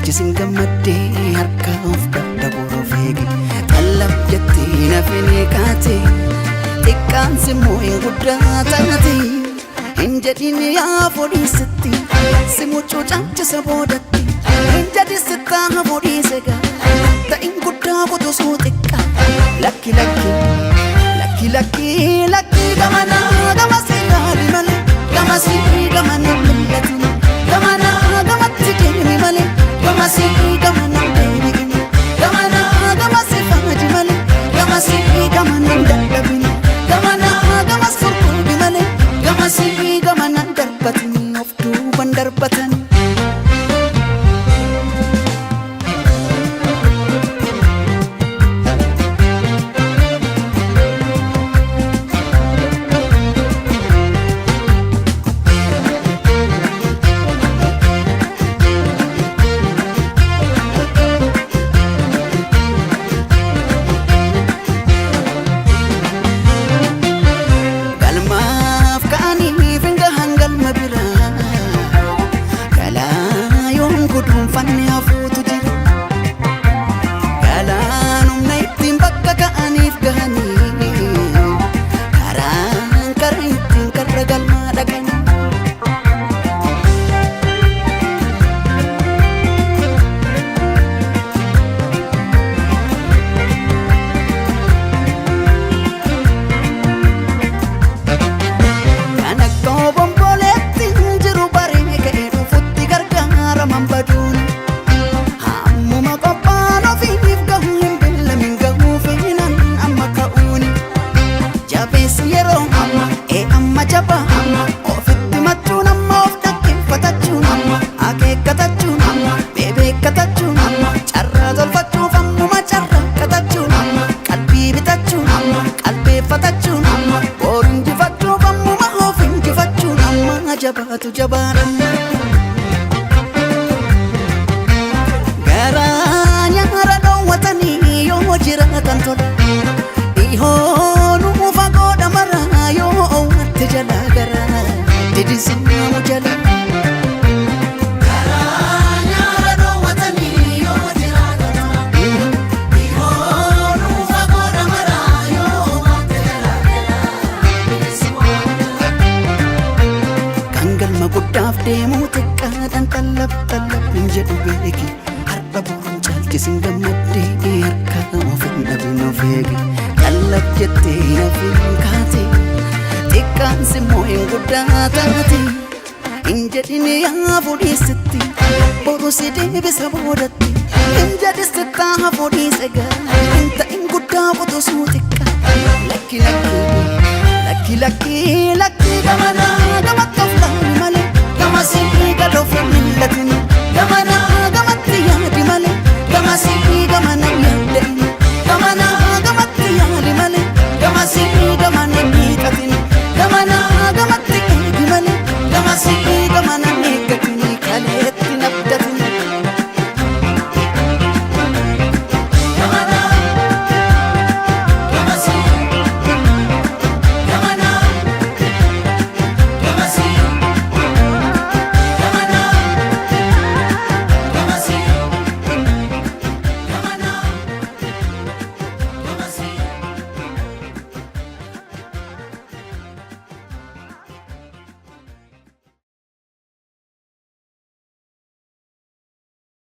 chalchisin gammaddee harka of dadhaboo feege qallab jettee nafini kaate xiqqaan simmoo hin guddaa taate hin jedhin yaa fodhiisitti simuchuu caalchisa boodatti hin jedhi sittaa fodhiise gaa ta'in guddaa kutusuu xiqqaa lakki lakki lakki lakki lakki gamana gamasi yaadi malee gamasi gamana mul'atu gamana gamatti deemi malee gamasi gamana deebi'ini gamana gamasi faaji malee gamasi gamana dadhabini gamana gamas furguubi malee gamasi gamana darbatini of duuban darbatani jabatu jabaran garanya rado watani yo jiratan tola ihonu fagoda mara yo wat jala gara didisina mujala garanya rado watani yo jiratan tola ihonu fagoda mara yo wat jala gara didisina kangal maguddaaf deemu xiqqaadhaan qallab qallab hin jedhu beeki har'a boruun caalchisin gammaddee harka of hin dhabin of eege qallab jettee nafin kaate xiqqaan simmoo hin guddaa taate hin jedhin yaa fudhiisitti boru si deebisa boodatti hin jedhi sittaa fudhiise gaa